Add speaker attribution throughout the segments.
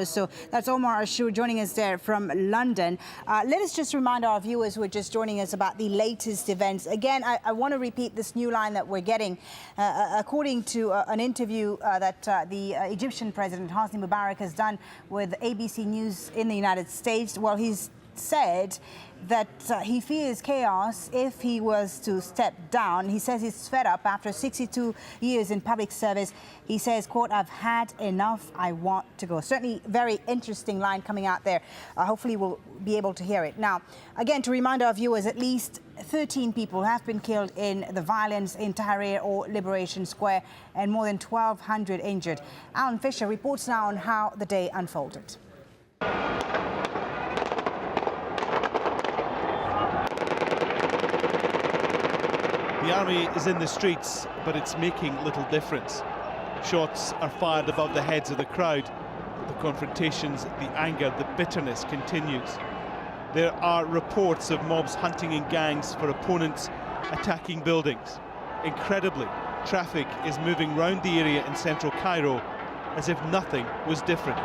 Speaker 1: So that's Omar Ashur joining us there from London. Let us just remind our viewers who are just joining us about the latest events. Again, I want to repeat this new line that we're getting. According to an interview that the Egyptian President Hosni Mubarak has done with ABC News in the United States, well, he's said that he fears chaos if he was to step down. He says he's fed up after 62 years in public service. He says, quote, "I've had enough. I want to go." Certainly very interesting line coming out there. Hopefully we'll be able to hear it. Now, again, to remind our viewers, at least 13 people have been killed in the violence in Tahrir or Liberation Square and more than 1,200 injured. Alan Fisher reports now on how the day unfolded.
Speaker 2: The army is in the streets, but it's making little difference. Shots are fired above the heads of the crowd. The confrontations, the anger, the bitterness continues. There are reports of mobs hunting in gangs for opponents, attacking buildings. Incredibly, traffic is moving round the area in central Cairo as if nothing was different.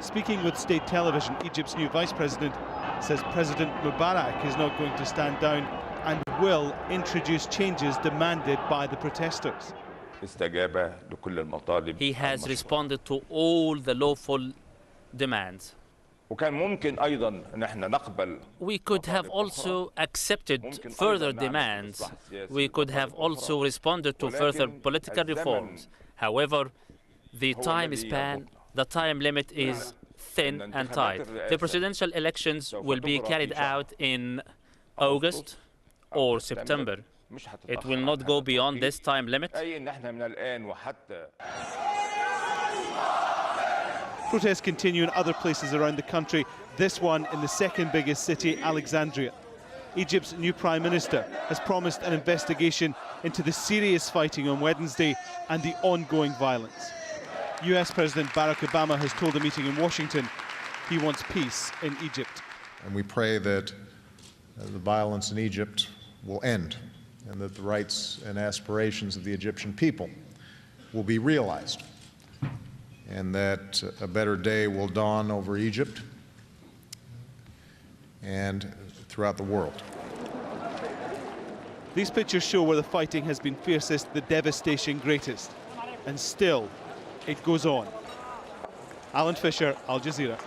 Speaker 2: Speaking with state television, Egypt's new vice president says President Mubarak is not going to stand down and will introduce changes demanded by the protesters.
Speaker 3: He has responded to all the lawful demands. We could have also accepted further demands. We could have also responded to further political reforms. However, the time limit is thin and tight. The presidential elections will be carried out in August or September. It will not go beyond this time limit.
Speaker 2: Protests continue in other places around the country, this one in the second biggest city, Alexandria. Egypt's new prime minister has promised an investigation into the serious fighting on Wednesday and the ongoing violence. US President Barack Obama has told a meeting in Washington he wants peace in Egypt.
Speaker 4: And we pray that the violence in Egypt will end and that the rights and aspirations of the Egyptian people will be realized and that a better day will dawn over Egypt and throughout the world.
Speaker 2: These pictures show where the fighting has been fiercest, the devastation greatest. And still, it goes on. Alan Fisher, Al Jazeera.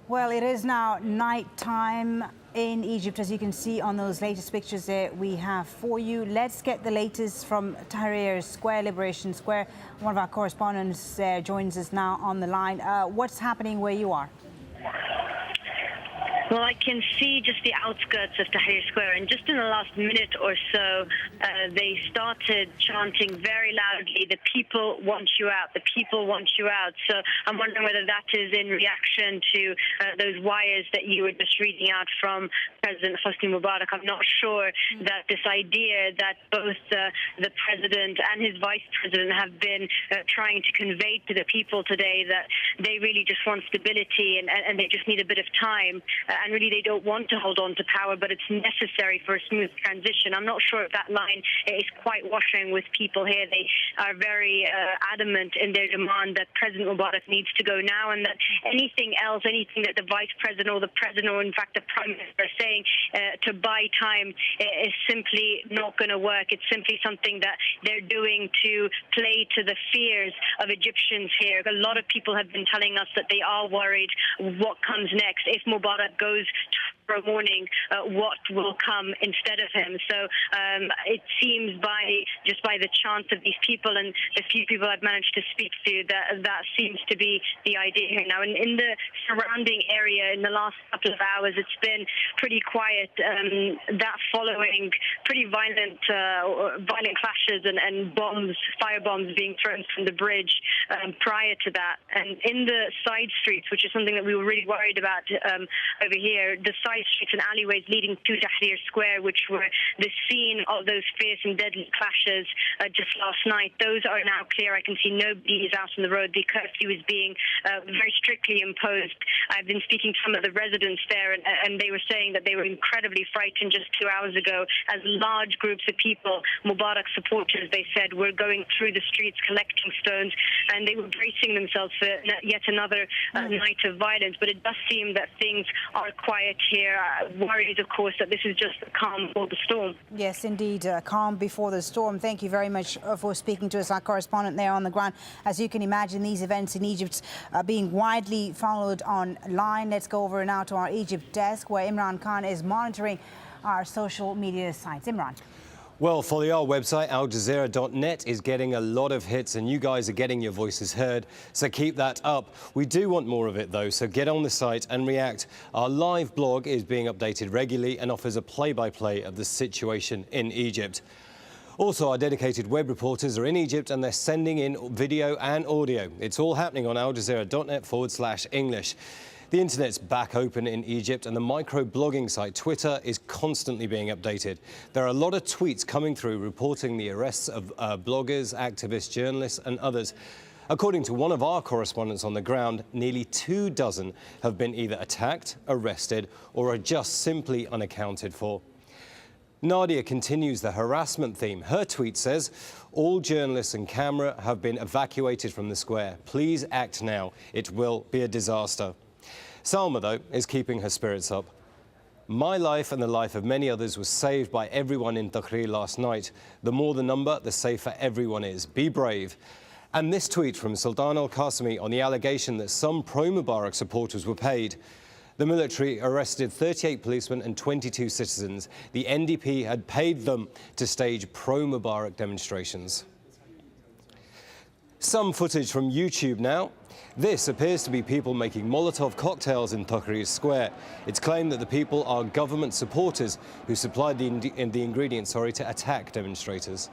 Speaker 1: Well, it is now night time in Egypt, as you can see on those latest pictures there we have for you. Let's get the latest from Tahrir Square, Liberation Square. One of our correspondents joins us now on the line. What's happening where you are?
Speaker 5: Well, I can see just the outskirts of Tahrir Square, and just in the last minute or so, they started chanting very loudly, "The people want you out, the people want you out." So I'm wondering whether that is in reaction to those wires that you were just reading out from President Hosni Mubarak. I'm not sure that this idea that both the president and his vice president have been trying to convey to the people today, that they really just want stability and they just need a bit of time. And really they don't want to hold on to power, but it's necessary for a smooth transition. I'm not sure if that line is quite washing with people here. They are very adamant in their demand that President Mubarak needs to go now, and that anything else, anything that the vice president or the president or in fact the prime minister are saying to buy time is simply not going to work. It's simply something that they're doing to play to the fears of Egyptians here. A lot of people have been telling us that they are worried what comes next. If Mubarak goes tomorrow morning, what will come instead of him. So it seems just by the chants of these people and the few people I've managed to speak to, that seems to be the idea here now. And in the surrounding area in the last couple of hours, it's been pretty quiet. That following pretty violent clashes and fire bombs being thrown from the bridge prior to that. And in the side streets, which is something that we were really worried about over here, the side side streets and alleyways leading to Tahrir Square, which were the scene of those fierce and deadly clashes just last night. Those are now clear. I can see nobody is out on the road. The curfew is being very strictly imposed. I've been speaking to some of the residents there, and they were saying that they were incredibly frightened just 2 hours ago as large groups of people, Mubarak supporters, they said, were going through the streets collecting stones, and they were bracing themselves for yet another night of violence. But it does seem that things are quiet here. Worried, of course, that this is just a calm before the storm.
Speaker 1: Yes, indeed, calm before the storm. Thank you very much for speaking to us, our correspondent there on the ground. As you can imagine, these events in Egypt are being widely followed online. Let's go over now to our Egypt desk, where Imran Khan is monitoring our social media sites. Imran.
Speaker 6: Well, Folly, our website, aljazeera.net, is getting a lot of hits, and you guys are getting your voices heard, so keep that up. We do want more of it, though, so get on the site and react. Our live blog is being updated regularly and offers a play-by-play of the situation in Egypt. Also, our dedicated web reporters are in Egypt, and they're sending in video and audio. It's all happening on aljazeera.net/English. The internet's back open in Egypt, and the micro-blogging site Twitter is constantly being updated. There are a lot of tweets coming through reporting the arrests of bloggers, activists, journalists and others. According to one of our correspondents on the ground, nearly 24 have been either attacked, arrested or are just simply unaccounted for. Nadia continues the harassment theme. Her tweet says, "All journalists and camera have been evacuated from the square. Please act now. It will be a disaster." Salma, though, is keeping her spirits up. "My life and the life of many others was saved by everyone in Tahrir last night. The more the number, the safer everyone is. Be brave." And this tweet from Sultan al-Qasimi on the allegation that some pro-Mubarak supporters were paid. The military arrested 38 policemen and 22 citizens. The NDP had paid them to stage pro-Mubarak demonstrations. Some footage from YouTube now. This appears to be people making Molotov cocktails in Tahrir Square. It's claimed that the people are government supporters who supplied the ingredients to attack demonstrators.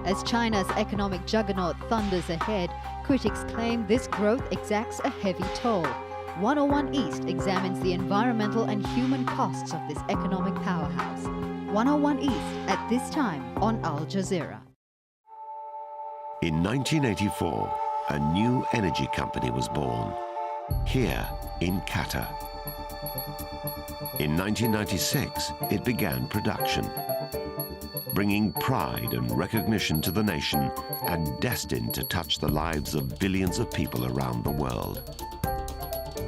Speaker 7: As China's economic juggernaut thunders ahead, critics claim this growth exacts a heavy toll. 101 East examines the environmental and human costs of this economic powerhouse. 101 East at this time on Al Jazeera.
Speaker 8: In 1984, a new energy company was born, here in Qatar. In 1996, it began production, bringing pride and recognition to the nation and destined to touch the lives of billions of people around the world.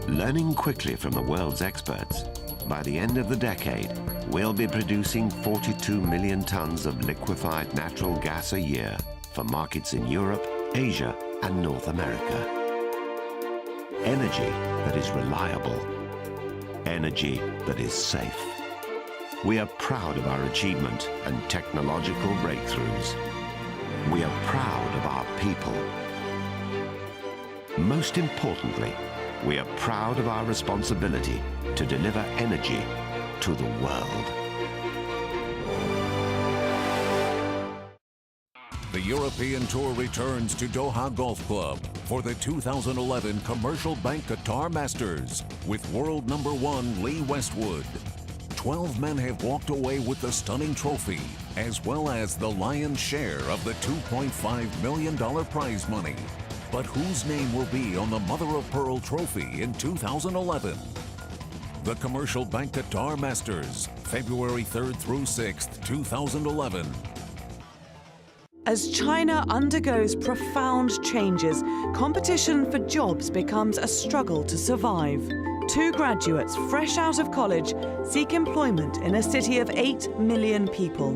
Speaker 8: Learning quickly from the world's experts, by the end of the decade, we'll be producing 42 million tons of liquefied natural gas a year for markets in Europe, Asia, and North America. Energy that is reliable. Energy that is safe. We are proud of our achievement and technological breakthroughs. We are proud of our people. Most importantly, we are proud of our responsibility to deliver energy to the world.
Speaker 9: The European Tour returns to Doha Golf Club for the 2011 Commercial Bank Qatar Masters with world #1 Lee Westwood. 12 men have walked away with the stunning trophy, as well as the lion's share of the $2.5 million prize money. But whose name will be on the Mother of Pearl trophy in 2011? The Commercial Bank Qatar Masters, February 3rd through 6th, 2011.
Speaker 10: As China undergoes profound changes, competition for jobs becomes a struggle to survive. 2 graduates fresh out of college seek employment in a city of 8 million people.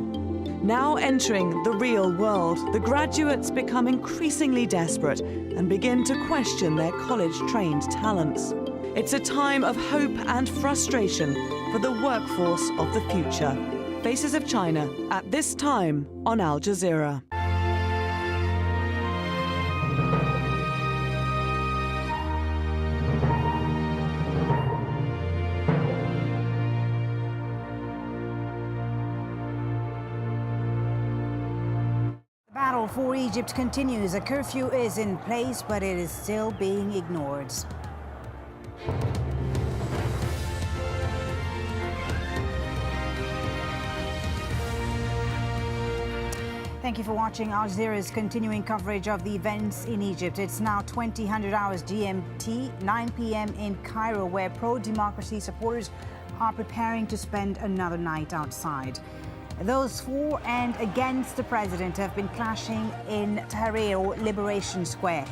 Speaker 10: Now entering the real world, the graduates become increasingly desperate and begin to question their college-trained talents. It's a time of hope and frustration for the workforce of the future. Faces of China at this time on Al Jazeera.
Speaker 1: Battle battle for Egypt continues. A curfew is in place, but it is still being ignored. Thank you for watching Al Jazeera's continuing coverage of the events in Egypt. It's now 2000 hours GMT, 9 p.m. in Cairo, where pro-democracy supporters are preparing to spend another night outside. Those for and against the president have been clashing in Tahrir, or Liberation Square.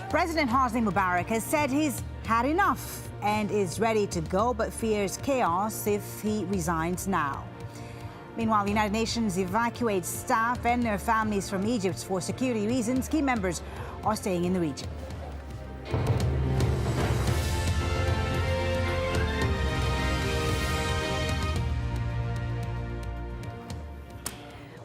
Speaker 1: President Hosni Mubarak has said he's had enough and is ready to go, but fears chaos if he resigns now. Meanwhile, the United Nations evacuates staff and their families from Egypt for security reasons. Key members are staying in the region.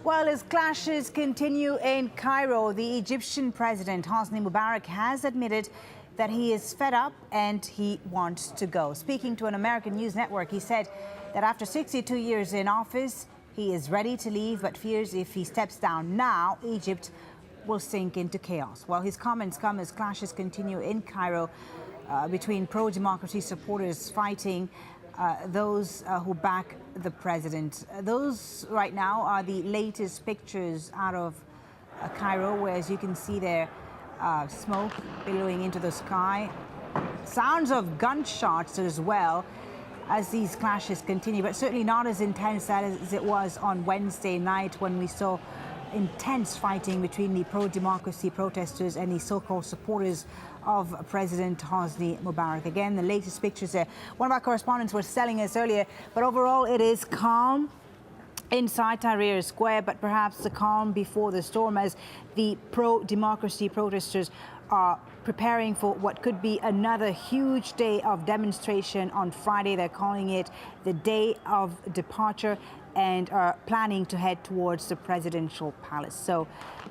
Speaker 1: While as clashes continue in Cairo, the Egyptian president, Hosni Mubarak, has admitted that he is fed up and he wants to go. Speaking to an American news network, he said that after 62 years in office, he is ready to leave, but fears if he steps down now, Egypt will sink into chaos. Well, his comments come as clashes continue in Cairo between pro-democracy supporters fighting those who back the president. Those right now are the latest pictures out of Cairo, where, as you can see there, smoke billowing into the sky. Sounds of gunshots as well as these clashes continue, but certainly not as intense as it was on Wednesday night, when we saw intense fighting between the pro-democracy protesters and the so-called supporters of President Hosni Mubarak. Again, the latest pictures there. One of our correspondents was telling us earlier, but overall it is calm inside Tahrir Square, but perhaps the calm before the storm, as the pro-democracy protesters are preparing for what could be another huge day of demonstration on Friday. They're calling it the day of departure and are planning to head towards the presidential palace. So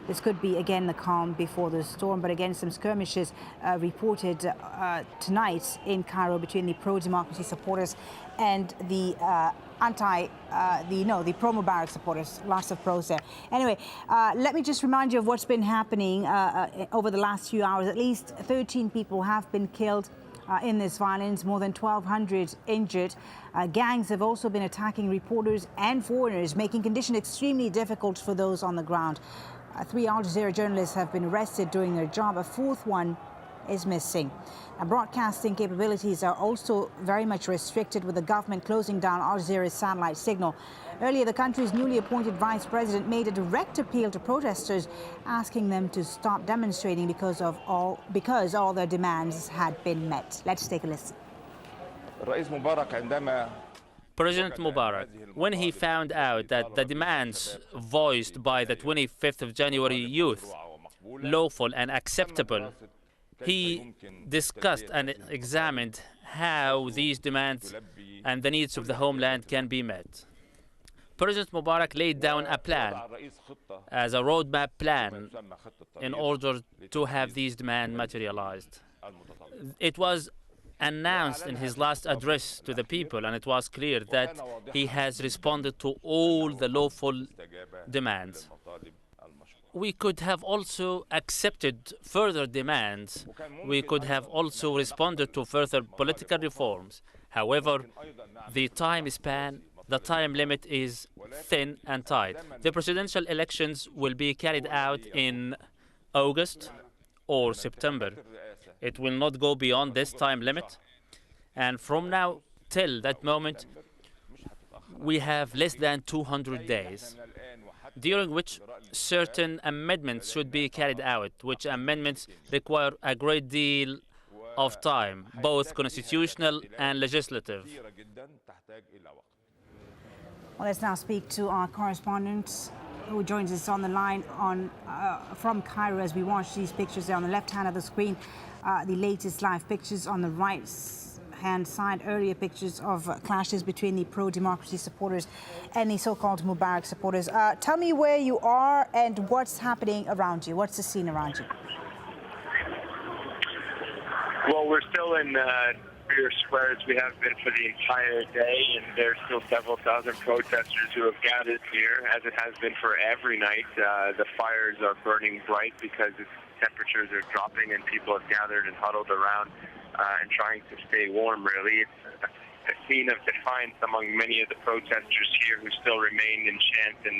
Speaker 1: this could be, again, the calm before the storm. But again, some skirmishes reported tonight in Cairo between the pro-democracy supporters and the the pro-Mubarak supporters. Lots of pros there. Anyway, let me just remind you of what's been happening over the last few hours. At least 13 people have been killed in this violence, more than 1,200 injured. Gangs have also been attacking reporters and foreigners, making conditions extremely difficult for those on the ground. 3 Al Jazeera journalists have been arrested doing their job. A fourth one is missing. Now, broadcasting capabilities are also very much restricted, with the government closing down Al Jazeera's satellite signal. Earlier, the country's newly appointed vice president made a direct appeal to protesters, asking them to stop demonstrating because all their demands had been met. Let's take a listen.
Speaker 3: President Mubarak, when he found out that the demands voiced by the 25th of January youth, lawful and acceptable, he discussed and examined how these demands and the needs of the homeland can be met. President Mubarak laid down a plan, as a roadmap plan, in order to have these demands materialized. It was announced in his last address to the people, and it was clear that he has responded to all the lawful demands. We could have also accepted further demands. We could have also responded to further political reforms. However, the time span, the time limit is thin and tight. The presidential elections will be carried out in August or September. It will not go beyond this time limit. And from now till that moment, we have less than 200 days, during which certain amendments should be carried out, which amendments require a great deal of time, both constitutional and legislative.
Speaker 1: Well, let's now speak to our correspondent who joins us on the line from Cairo as we watch these pictures there on the left hand of the screen, the latest live pictures on the right-hand side, earlier pictures of clashes between the pro-democracy supporters and the so-called Mubarak supporters. Tell me where you are and what's happening around you. What's the scene around you?
Speaker 11: Well, we're still in Tahrir Square as we have been for the entire day, and there's still several thousand protesters who have gathered here, as it has been for every night. The fires are burning bright because the temperatures are dropping, and people have gathered and huddled around and trying to stay warm, really. It's a scene of defiance among many of the protesters here who still remain in chant and